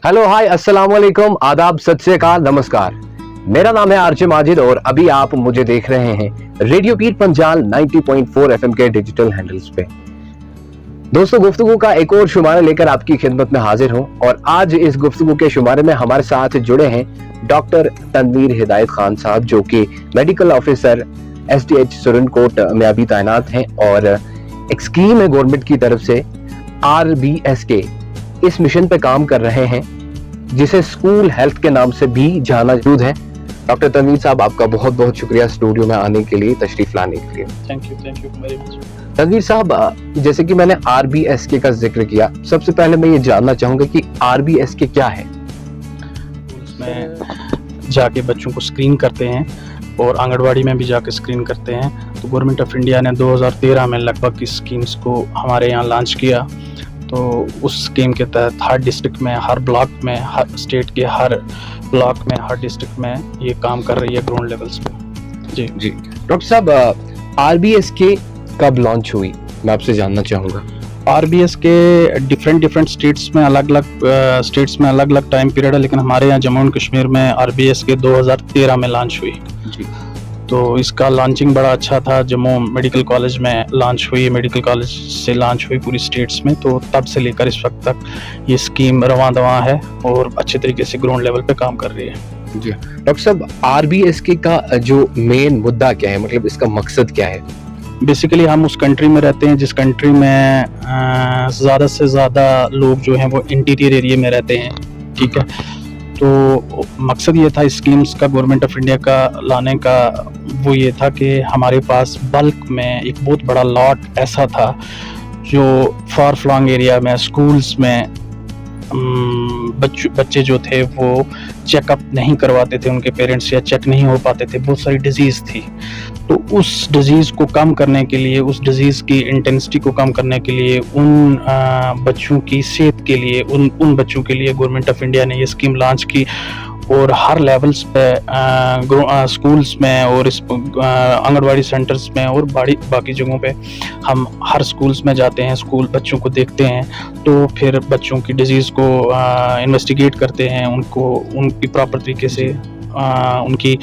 Hello, हाय, अस्सलाम वालेकुम, आदाब, सत श्री अकाल, नमस्कार। मेरा नाम है आरजे माजिद और अभी आप मुझे देख रहे हैं रेडियो पीर पंजाल 90.4 एफएम के डिजिटल हैंडल्स पे। दोस्तों, गुफ्तगू का एक और शुमारा लेकर आपकी खिदमत में हाजिर हूं और आज इस गुफ्तगू के शुमारे में हमारे साथ जुड़े हैं डॉक्टर तनवीर हिदायत खान साहब, जो कि मेडिकल ऑफिसर एसडीएच सुरनकोट में अभी तैनात हैं और एक स्कीम है गवर्नमेंट की तरफ से RBSK, इस मिशन पे काम कर रहे हैं जिसे स्कूल हेल्थ के नाम से भी जाना मौजूद है। डॉक्टर तनवीर साहब, आपका बहुत बहुत शुक्रिया स्टूडियो में आने के लिए, तशरीफ लाने के लिए। Thank you very much. Tanveer साहब, जैसे कि मैंने RBSK का जिक्र किया, सबसे पहले मैं ये जानना चाहूंगा कि RBSK क्या है। उसमें जाके बच्चों को स्क्रीन करते हैं और आंगनबाड़ी में भी जाके स्क्रीन करते हैं। तो गवर्नमेंट ऑफ इंडिया ने 2013 में लगभग इस स्कीम्स को हमारे यहाँ लॉन्च किया। तो उस स्कीम के तहत हर डिस्ट्रिक्ट में, हर ब्लॉक में, हर स्टेट के हर ब्लॉक में, हर डिस्ट्रिक्ट में ये काम कर रही है ग्राउंड लेवल्स पे। जी जी डॉक्टर साहब, RBSK कब लॉन्च हुई, मैं आपसे जानना चाहूँगा। RBSK डिफरेंट स्टेट्स में अलग अलग टाइम पीरियड है, लेकिन हमारे यहाँ जम्मू एंड कश्मीर में RBSK 2013 में लॉन्च हुई। जी। तो इसका लॉन्चिंग बड़ा अच्छा था। जम्मू मेडिकल कॉलेज में लॉन्च हुई, मेडिकल कॉलेज से लॉन्च हुई पूरी स्टेट्स में। तो तब से लेकर इस वक्त तक ये स्कीम रवां दवां है और अच्छे तरीके से ग्राउंड लेवल पे काम कर रही है। जी डॉक्टर साहब, RBSK का जो मेन मुद्दा क्या है, मतलब इसका मकसद क्या है? बेसिकली हम उस कंट्री में रहते हैं जिस कंट्री में ज़्यादा से ज़्यादा लोग जो हैं वो इंटीरियर एरिया में रहते हैं, ठीक है। तो मकसद ये था इस स्कीम्स का, गवर्नमेंट ऑफ इंडिया का लाने का, वो ये था कि हमारे पास बल्क में एक बहुत बड़ा लॉट ऐसा था जो फार फ्लॉन्ग एरिया में, स्कूल्स में बच्चे जो थे वो चेकअप नहीं करवाते थे, उनके पेरेंट्स, या चेक नहीं हो पाते थे। बहुत सारी डिजीज़ थी। तो उस डिजीज़ को कम करने के लिए, उस डिजीज़ की इंटेंसिटी को कम करने के लिए, उन बच्चों की सेहत के लिए, उन बच्चों के लिए गवर्नमेंट ऑफ इंडिया ने ये स्कीम लॉन्च की। और हर लेवल्स पे स्कूल्स में और इस आंगनबाड़ी सेंटर्स में और बाकी जगहों पे हम हर स्कूल्स में जाते हैं, स्कूल बच्चों को देखते हैं। तो फिर बच्चों की डिजीज़ को इन्वेस्टिगेट करते हैं, उनकी प्रॉपर तरीके से उनकी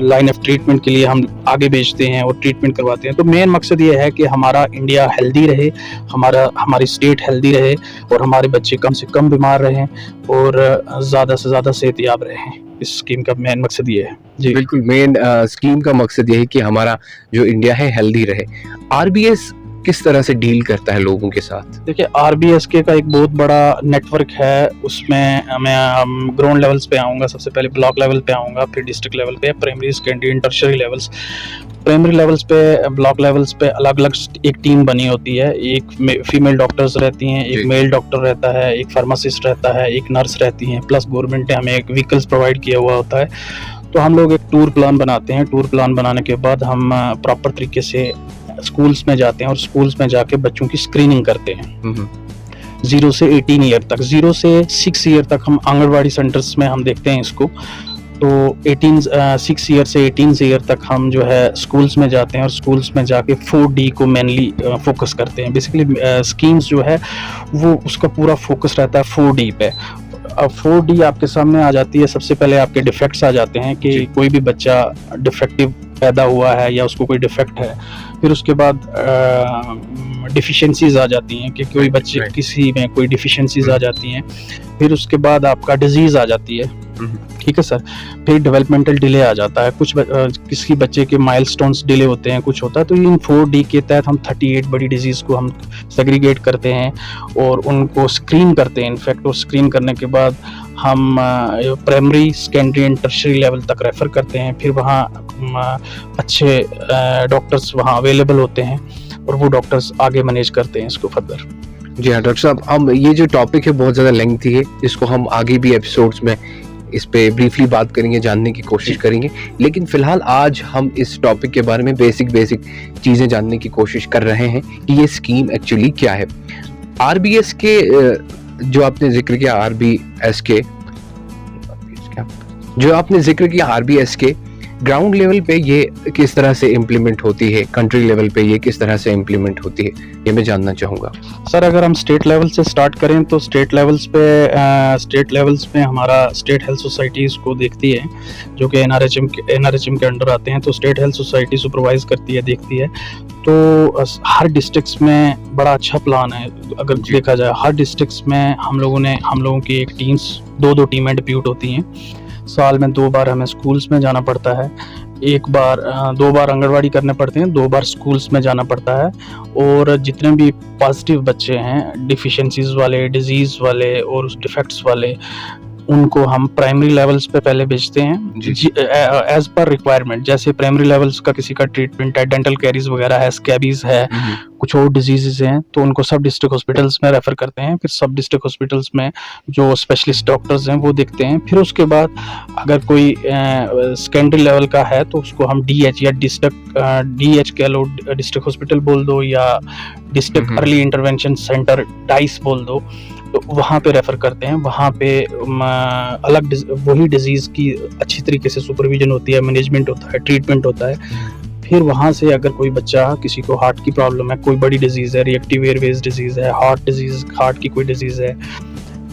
लाइन ऑफ ट्रीटमेंट के लिए हम आगे भेजते हैं और ट्रीटमेंट करवाते हैं। तो मेन मकसद ये है कि हमारा इंडिया हेल्दी रहे, हमारी स्टेट हेल्दी रहे और हमारे बच्चे कम से कम बीमार रहें और ज़्यादा से ज़्यादा सेहतयाब रहें। इस स्कीम का मेन मकसद ये है। जी बिल्कुल, मेन स्कीम का मकसद ये है कि हमारा जो इंडिया है हेल्दी रहे। RBS किस तरह से डील करता है लोगों के साथ? देखिए, RBSK का एक बहुत बड़ा नेटवर्क है। उसमें मैं ग्राउंड लेवल्स पे आऊँगा, सबसे पहले ब्लॉक लेवल पे आऊँगा, फिर डिस्ट्रिक्ट लेवल पे, primary, secondary and tertiary levels. Primary levels पे, ब्लॉक लेवल्स पे अलग अलग एक टीम बनी होती है। एक फीमेल डॉक्टर्स रहती हैं, एक मेल डॉक्टर रहता है, एक फार्मासिस्ट रहता है, एक नर्स रहती हैं, प्लस गवर्नमेंट ने हमें एक व्हीकल्स प्रोवाइड किया हुआ होता है। तो हम लोग एक टूर प्लान बनाते हैं। टूर प्लान बनाने के बाद हम प्रॉपर तरीके से स्कूल्स में जाते हैं और स्कूल्स में जाके बच्चों की स्क्रीनिंग करते हैं 0 से 18 ईयर तक। 0 से 6 ईयर तक हम आंगनबाड़ी सेंटर्स में हम देखते हैं इसको। तो 6 ईयर से 18 ईयर तक हम जो है स्कूल्स में जाते हैं और स्कूल्स में जाके 4D को मेनली फोकस करते हैं। बेसिकली स्कीम्स जो है वो उसका पूरा फोकस रहता है 4D पे। अब 4D आपके सामने आ जाती है। सबसे पहले आपके डिफेक्ट्स आ जाते हैं कि कोई भी बच्चा डिफेक्टिव पैदा हुआ है या उसको कोई डिफेक्ट है। फिर उसके बाद डिफिशिएंसीज आ जाती हैं कि कोई बच्चे किसी में कोई डिफिशिएंसीज आ जाती हैं। फिर उसके बाद आपका डिजीज़ आ जाती है, ठीक है सर। फिर डेवलपमेंटल डिले आ जाता है, किसी बच्चे के माइलस्टोन्स डिले होते हैं, कुछ होता है। तो इन 4D के तहत हम 38 बड़ी डिजीज़ को हम सेग्रीगेट करते हैं और उनको स्क्रीन करते हैं। इनफैक्ट और स्क्रीन करने के बाद हम primary, secondary and tertiary level तक रेफ़र करते हैं। फिर वहाँ अच्छे डॉक्टर्स वहाँ अवेलेबल होते हैं और वो डॉक्टर्स आगे मैनेज करते हैं इसको फर्दर। जी हाँ डॉक्टर साहब, हम ये जो टॉपिक है बहुत ज़्यादा लेंथी है, इसको हम आगे भी एपिसोड्स में इस पे ब्रीफली बात करेंगे, जानने की कोशिश करेंगे। लेकिन फिलहाल आज हम इस टॉपिक के बारे में बेसिक चीज़ें जानने की कोशिश कर रहे हैं कि ये स्कीम एक्चुअली क्या है। RBSK जो आपने जिक्र किया, RBSK ग्राउंड लेवल पे ये किस तरह से इम्प्लीमेंट होती है, कंट्री लेवल पे ये किस तरह से इम्प्लीमेंट होती है, ये मैं जानना चाहूँगा। सर अगर हम स्टेट लेवल से स्टार्ट करें तो स्टेट लेवल्स पे हमारा स्टेट हेल्थ सोसाइटीज़ को देखती है, जो कि एनआरएचएम के अंडर आते हैं। तो स्टेट हेल्थ सोसाइटी सुपरवाइज करती है, देखती है। तो हर डिस्ट्रिक्ट्स में बड़ा अच्छा प्लान है। अगर देखा जाए हर डिस्ट्रिक्ट्स में हम लोगों की एक टीम्स 2-2 टीमें डिप्यूट होती हैं। साल में 2 बार हमें स्कूल्स में जाना पड़ता है, 2 बार आंगनवाड़ी करने पड़ते हैं, 2 बार स्कूल्स में जाना पड़ता है। और जितने भी पॉजिटिव बच्चे हैं, डिफिशिएंसीज वाले, डिजीज़ वाले और डिफेक्ट्स वाले, उनको हम प्राइमरी लेवल्स पे पहले भेजते हैं एज पर रिक्वायरमेंट। जैसे प्राइमरी लेवल्स का किसी का ट्रीटमेंट है, डेंटल कैरीज वगैरह है, स्कैबीज है, कुछ और डिजीजेस हैं, तो उनको सब डिस्ट्रिक्ट हॉस्पिटल्स में रेफर करते हैं। फिर सब डिस्ट्रिक्ट हॉस्पिटल्स में जो स्पेशलिस्ट डॉक्टर्स हैं वो देखते हैं। फिर उसके बाद अगर कोई सेकेंडरी लेवल का है तो उसको हम DH या DH कह लो, डिस्ट्रिक्ट हॉस्पिटल बोल दो, या district early intervention centre dice बोल दो, तो वहाँ पे रेफ़र करते हैं। वहाँ पे अलग वही डिजीज़ की अच्छी तरीके से सुपरविजन होती है, मैनेजमेंट होता है, ट्रीटमेंट होता है। फिर वहाँ से अगर कोई बच्चा, किसी को हार्ट की प्रॉब्लम है, कोई बड़ी डिजीज़ है, रिएक्टिव एयरवेज डिजीज़ है, हार्ट की कोई डिजीज़ है,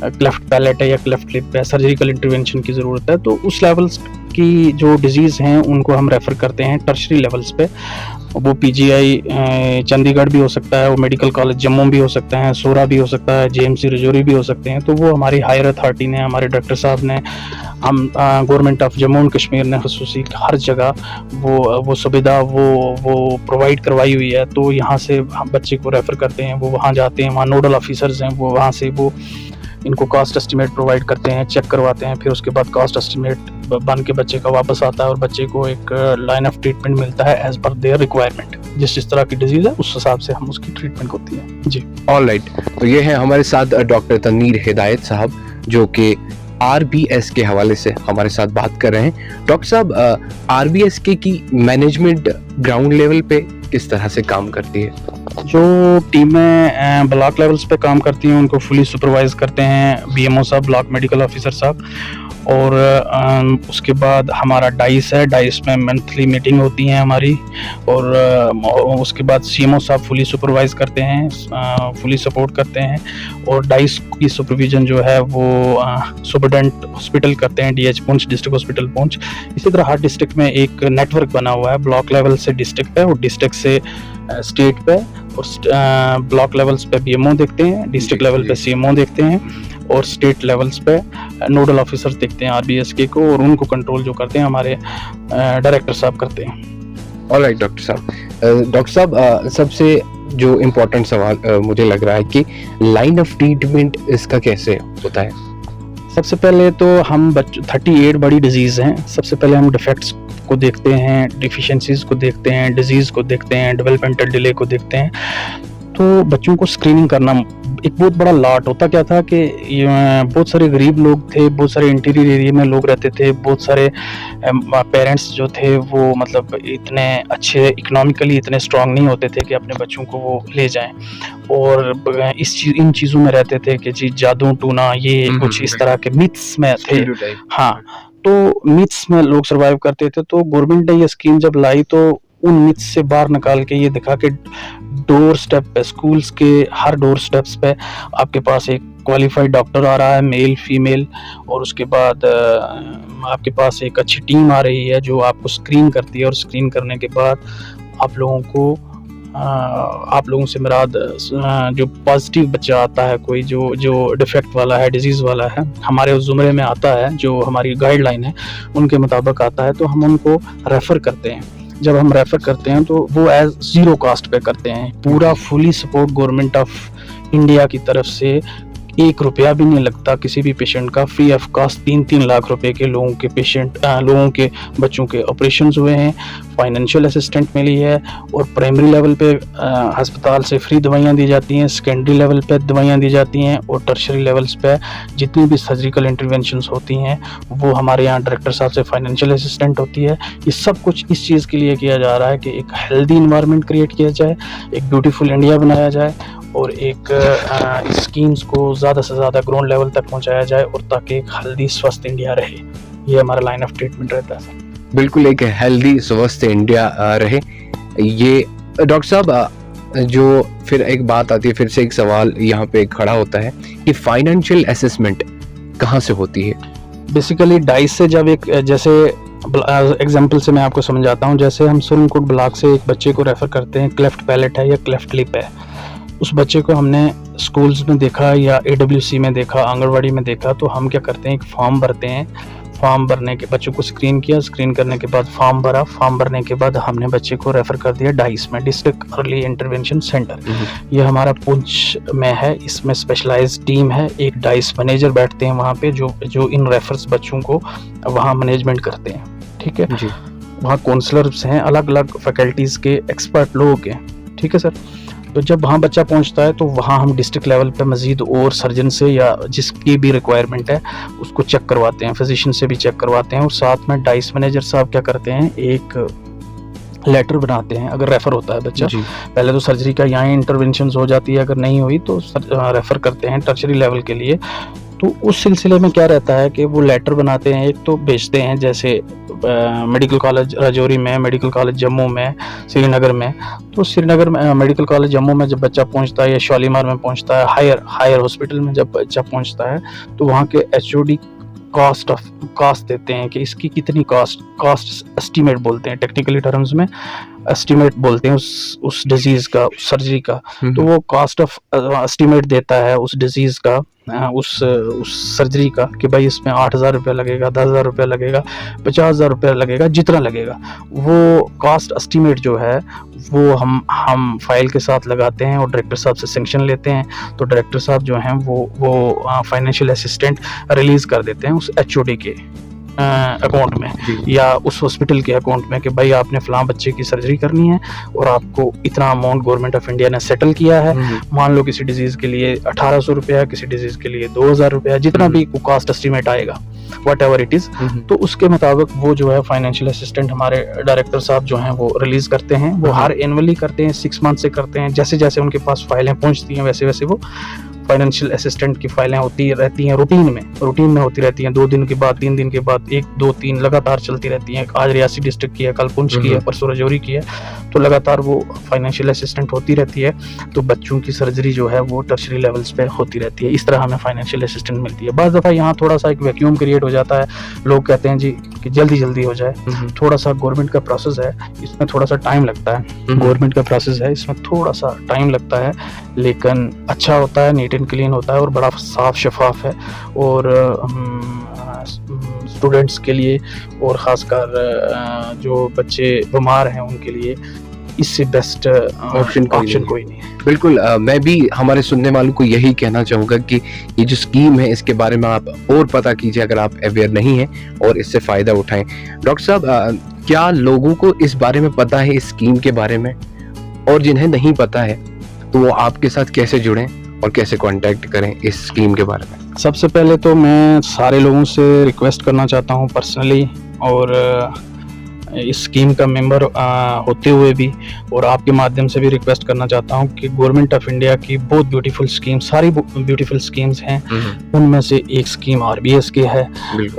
क्लेफ्ट पैलेट है या क्लेफ्ट लिप है, सर्जिकल इंटरवेंशन की ज़रूरत है, तो उस लेवल्स की जो डिजीज़ हैं उनको हम रेफ़र करते हैं टर्शरी लेवल्स पे। वो PGI चंडीगढ़ भी हो सकता है, वो मेडिकल कॉलेज जम्मू भी हो सकता है, सोरा भी हो सकता है, JMC रजौरी भी हो सकते हैं। तो वो हमारी हायर अथॉरिटी ने, हमारे डॉक्टर साहब ने, हम government of Jammu and Kashmir ने खसूसी हर जगह वो सुविधा वो प्रोवाइड करवाई हुई है। तो यहाँ से हम बच्चे को रेफ़र करते हैं, वो वहाँ जाते हैं, वहाँ नोडल ऑफिसर्स हैं, वो वहाँ से वो इनको कॉस्ट एस्टिमेट प्रोवाइड करते हैं, चेक करवाते हैं। फिर उसके बाद कॉस्ट एस्टिमेट बन के बच्चे का वापस आता है और बच्चे को एक लाइन ऑफ ट्रीटमेंट मिलता है एज पर देयर रिक्वायरमेंट। जिस तरह की डिजीज़ है उस हिसाब से हम उसकी ट्रीटमेंट होती है जी। ऑलराइट, तो ये है हमारे साथ डॉक्टर तनवीर हिदायत साहब, जो कि RBS के हवाले से हमारे साथ बात कर रहे हैं। डॉक्टर साहब, RBS की मैनेजमेंट ग्राउंड लेवल पे किस तरह से काम करती है? जो टीमें ब्लॉक लेवल्स पे काम करती हैं उनको फुली सुपरवाइज करते हैं BMO साहब, ब्लॉक मेडिकल ऑफिसर साहब। और उसके बाद हमारा डाइस है, डाइस में मंथली मीटिंग होती है हमारी। और उसके बाद CMO साहब फुली सुपरवाइज करते हैं, फुली सपोर्ट करते हैं। और डाइस की सुपरविजन जो है वो सुपरडेंट हॉस्पिटल करते हैं, DH Poonch, district hospital Poonch. इसी तरह हर डिस्ट्रिक्ट में एक नेटवर्क बना हुआ है, ब्लॉक लेवल से डिस्ट्रिक्ट पे और डिस्ट्रिक्ट से स्टेट पे, और ब्लॉक लेवल्स पे BMO देखते हैं, डिस्ट्रिक्ट लेवल पे CMO देखते हैं, और स्टेट लेवल्स पे नोडल ऑफिसर्स देखते हैं RBS को, और उनको कंट्रोल जो करते हैं हमारे डायरेक्टर साहब करते हैं। ऑलराइट डॉक्टर साहब, सबसे जो इम्पोर्टेंट सवाल मुझे लग रहा है कि लाइन ऑफ ट्रीटमेंट इसका कैसे होता है? सबसे पहले तो हम 38 बड़ी डिजीज़ हैं। सबसे पहले हम डिफेक्ट्स को देखते हैं, डिफिशिएंसीज को देखते हैं, डिजीज़ को देखते हैं, डेवलपमेंटल डिले को देखते हैं। तो बच्चों को स्क्रीनिंग करना एक बहुत बड़ा लॉट होता क्या था कि बहुत सारे गरीब लोग थे, बहुत सारे इंटीरियर एरिया में लोग रहते थे, बहुत सारे पेरेंट्स जो थे वो मतलब इतने अच्छे इकोनॉमिकली इतने स्ट्रांग नहीं होते थे कि अपने बच्चों को वो ले जाएं, और इन चीज़ों में रहते थे कि जी जादू टूना ये कुछ इस तरह के मिथ्स में थे। हाँ, तो मिथ्स में लोग सर्वाइव करते थे। तो गवर्नमेंट ने ये स्कीम जब लाई तो उन मिथ्स से बाहर निकाल के ये दिखा कि डोर स्टेप पे, स्कूल्स के हर डोर स्टेप्स पे आपके पास एक क्वालिफाइड डॉक्टर आ रहा है, मेल फीमेल, और उसके बाद आपके पास एक अच्छी टीम आ रही है जो आपको स्क्रीन करती है। और स्क्रीन करने के बाद आप लोगों से मुराद जो पॉजिटिव बच्चा आता है, कोई जो डिफेक्ट वाला है, डिजीज़ वाला है, हमारे उस ज़ुमरे में आता है, जो हमारी गाइडलाइन है उनके मुताबिक आता है, तो हम उनको रेफ़र करते हैं। जब हम रेफ़र करते हैं तो वो एज 0 कॉस्ट पे करते हैं। पूरा fully support government of India की तरफ से, 1 रुपया भी नहीं लगता किसी भी पेशेंट का, फ्री ऑफ कॉस्ट 3-3 लाख रुपए के लोगों के बच्चों के ऑपरेशंस हुए हैं, फाइनेंशियल असिस्टेंट मिली है। और प्राइमरी लेवल पे अस्पताल से फ्री दवाइयाँ दी जाती हैं, सेकेंडरी लेवल पे दवाइयाँ दी जाती हैं, और टर्शरी लेवल्स पे जितनी भी सर्जिकल इंटरवेंशंस होती हैं वो हमारे यहाँ डायरेक्टर साहब से फाइनेंशियल असिस्टेंट होती है। ये सब कुछ इस चीज़ के लिए किया जा रहा है कि एक हेल्दी इन्वायरमेंट क्रिएट किया जाए, एक ब्यूटीफुल इंडिया बनाया जाए, और एक स्कीम्स को ज़्यादा से ज़्यादा ग्राउंड लेवल तक पहुंचाया जाए, और ताकि एक हेल्दी स्वस्थ इंडिया रहे। ये हमारा लाइन ऑफ ट्रीटमेंट रहता है। बिल्कुल एक हेल्दी स्वस्थ इंडिया रहे ये। डॉक्टर साहब जो फिर एक बात आती है, फिर से एक सवाल यहाँ पे खड़ा होता है कि फाइनेंशियल असेसमेंट कहाँ से होती है? बेसिकली डाइस से जब एक, जैसे एग्जांपल से मैं आपको समझाता हूँ, जैसे हम सुरनकोट ब्लॉक से एक बच्चे को रेफ़र करते हैं, क्लेफ्ट पैलेट है या क्लेफ्ट लिप है, उस बच्चे को हमने स्कूल्स में देखा या AWC में देखा, आंगनवाड़ी में देखा, तो हम क्या करते हैं, एक फॉर्म भरते हैं। फॉर्म भरने के बच्चों को स्क्रीन किया, स्क्रीन करने के बाद फॉर्म भरा, फॉर्म भरने के बाद हमने बच्चे को रेफ़र कर दिया डाइस में, डिस्ट्रिक्ट अर्ली इंटरवेंशन सेंटर। ये हमारा पुंछ में है, इसमें स्पेशलाइज्ड टीम है, एक डाइस मैनेजर बैठते हैं वहाँ पे जो इन रेफर्स बच्चों को वहाँ मैनेजमेंट करते हैं, ठीक है जी। वहाँ काउंसलर्स हैं, अलग अलग फैकल्टीज़ के एक्सपर्ट लोग हैं, ठीक है सर। तो जब वहाँ बच्चा पहुँचता है तो वहाँ हम डिस्ट्रिक्ट लेवल पे मज़ीद और सर्जन से या जिसकी भी रिक्वायरमेंट है उसको चेक करवाते हैं, फिजिशियन से भी चेक करवाते हैं, और साथ में डाइस मैनेजर साहब क्या करते हैं, एक लेटर बनाते हैं अगर रेफ़र होता है बच्चा। पहले तो सर्जरी का यहाँ इंटरवेंशन हो जाती है, अगर नहीं हुई तो रेफ़र करते हैं टर्शरी लेवल के लिए। तो उस सिलसिले में क्या रहता है कि वो लेटर बनाते हैं, एक तो भेजते हैं, जैसे मेडिकल कॉलेज राजौरी में, मेडिकल कॉलेज जम्मू में, श्रीनगर में। तो श्रीनगर में मेडिकल कॉलेज जम्मू में जब बच्चा पहुंचता है या शालीमार में पहुंचता है, हायर हॉस्पिटल में जब बच्चा पहुंचता है, तो वहाँ के HOD कॉस्ट देते हैं कि इसकी कितनी कॉस्ट एस्टीमेट बोलते हैं, टेक्निकली टर्म्स में एस्टीमेट बोलते हैं उस डिजीज़ का, उस सर्जरी का। तो वो कॉस्ट ऑफ एस्टीमेट देता है उस डिजीज़ का, उस सर्जरी का, कि भाई इसमें 8,000 रुपया लगेगा, 10,000 रुपया लगेगा, 50,000 रुपया लगेगा, जितना लगेगा। वो कॉस्ट एस्टीमेट जो है वो हम फाइल के साथ लगाते हैं और डायरेक्टर साहब से सेंक्शन लेते हैं। तो डायरेक्टर साहब जो हैं वो फाइनेंशियल असिस्टेंट रिलीज़ कर देते हैं उस HOD के अकाउंट में या उस हॉस्पिटल के अकाउंट में कि भाई आपने फलां बच्चे की सर्जरी करनी है और आपको इतना अमाउंट गवर्नमेंट ऑफ इंडिया ने सेटल किया है। मान लो किसी डिजीज़ के लिए 1,800 रुपया, किसी डिजीज़ के लिए 2,000 रुपया, जितना भी कॉस्ट एस्टीमेट आएगा, वट एवर इट इज़, तो उसके मुताबिक वो जो है फाइनेंशियल असिस्टेंट हमारे डायरेक्टर साहब जो हैं वो रिलीज़ करते हैं। वो हर एनुअली करते हैं, 6 मंथ से करते हैं। जैसे जैसे उनके पास फाइलें पहुँचती हैं वैसे वैसे वो फाइनेंशियल असिस्टेंट की फाइलें होती रहती हैं रूटीन में होती रहती हैं। 2 दिन के बाद, 3 दिन के बाद, 1, 2, 3 लगातार चलती रहती हैं। आज रियासी डिस्ट्रिक्ट की है, कल पुंछ की है, परसों राजौरी की है, तो लगातार वो फाइनेंशियल असिस्टेंट होती रहती है। तो बच्चों की सर्जरी जो है वो टर्शरी लेवल्स पे होती रहती है। इस तरह हमें फाइनेंशियल असिस्टेंट मिलती है। बाज़ दफ़ा यहाँ थोड़ा सा एक वैक्यूम क्रिएट हो जाता है, लोग कहते हैं जी कि जल्दी हो जाए। थोड़ा सा गवर्नमेंट का प्रोसेस है, इसमें थोड़ा सा टाइम लगता है। गवर्नमेंट का प्रोसेस है, इसमें थोड़ा सा टाइम लगता है, लेकिन अच्छा होता है, नीट एंड क्लीन होता है और बड़ा साफ शफाफ है। और स्टूडेंट्स के लिए और ख़ासकर जो बच्चे बीमार हैं उनके लिए इससे बेस्ट ऑप्शन कोई नहीं है। बिल्कुल, मैं भी हमारे सुनने वालों को यही कहना चाहूँगा कि ये जो स्कीम है इसके बारे में आप और पता कीजिए अगर आप अवेयर नहीं हैं, और इससे फ़ायदा उठाएं। डॉक्टर साहब, क्या लोगों को इस बारे में पता है, इस स्कीम के बारे में, और जिन्हें नहीं पता है तो वो आपके साथ कैसे जुड़ें और कैसे कांटेक्ट करें इस स्कीम के बारे में? सबसे पहले तो मैं सारे लोगों से रिक्वेस्ट करना चाहता हूं पर्सनली, और इस स्कीम का मेंबर होते हुए भी, और आपके माध्यम से भी रिक्वेस्ट करना चाहता हूं कि गवर्नमेंट ऑफ इंडिया की बहुत ब्यूटीफुल स्कीम, सारी ब्यूटीफुल स्कीम्स हैं, उनमें से एक स्कीम RBS की है।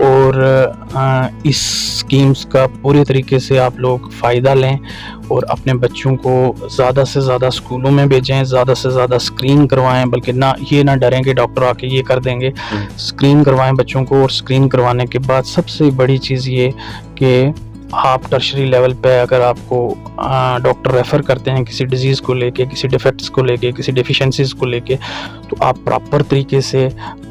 और इस स्कीम्स का पूरे तरीके से आप लोग फ़ायदा लें और अपने बच्चों को ज़्यादा से ज़्यादा स्कूलों में भेजें, ज़्यादा से ज़्यादा स्क्रीन करवाएं, बल्कि ना डरें कि डॉक्टर आके ये कर देंगे। स्क्रीन करवाएं बच्चों को, और स्क्रीन करवाने के बाद सबसे बड़ी चीज़ ये कि आप टर्शरी लेवल पे अगर आपको डॉक्टर रेफ़र करते हैं किसी डिजीज़ को लेके, किसी डिफेक्ट्स को लेके, किसी डेफिशिएंसीज़ को लेके, तो आप प्रॉपर तरीके से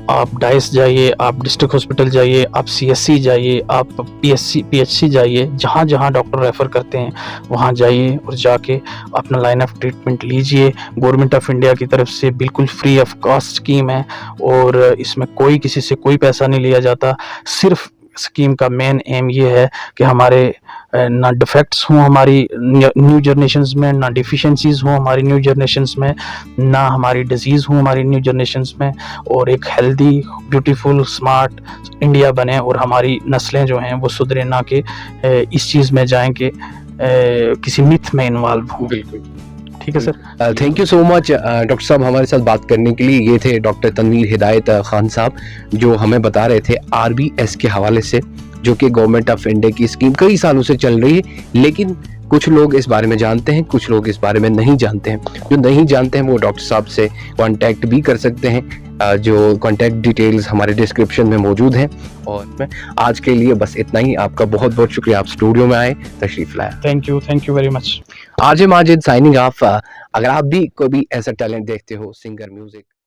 आप डाइस जाइए, आप डिस्ट्रिक्ट हॉस्पिटल जाइए, आप CSC जाइए, आप PHC जाइए, जहाँ जहाँ डॉक्टर रेफ़र करते हैं वहाँ जाइए और जाके अपना लाइन ऑफ ट्रीटमेंट लीजिए। गवर्नमेंट ऑफ इंडिया की तरफ से बिल्कुल फ्री ऑफ कॉस्ट स्कीम है, और इसमें किसी से कोई पैसा नहीं लिया जाता। सिर्फ स्कीम का मेन एम ये है कि हमारे ना डिफेक्ट्स हों हमारी न्यू जनरेशन्स में, ना डिफिशेंसीज़ हों हमारी न्यू जनरेशन्स में, ना हमारी डिजीज़ हों हमारी न्यू जनरेशन्स में, और एक हेल्दी, ब्यूटीफुल, स्मार्ट इंडिया बने और हमारी नस्लें जो हैं वो सुधरे, ना कि इस चीज़ में जाएं कि किसी मिथ में इन्वॉल्व हों। बिल्कुल ठीक है sir. Thank you so much doctor साहब हमारे साथ बात करने के लिए। ये थे डॉक्टर तनवीर हिदायत खान साहब जो हमें बता रहे थे RBS के हवाले से जो कि गवर्नमेंट ऑफ इंडिया की स्कीम कई सालों से चल रही है, लेकिन कुछ लोग इस बारे में जानते हैं, कुछ लोग इस बारे में नहीं जानते हैं। जो नहीं जानते हैं वो डॉक्टर साहब से कांटेक्ट भी कर सकते हैं, जो कांटेक्ट डिटेल्स हमारे डिस्क्रिप्शन में मौजूद हैं। और आज के लिए बस इतना ही। आपका बहुत बहुत शुक्रिया, आप स्टूडियो में आए, तशरीफ लाया। Thank you very much. RJ Majid signing off. अगर आप भी कोई भी ऐसा टैलेंट देखते हो, सिंगर, म्यूजिक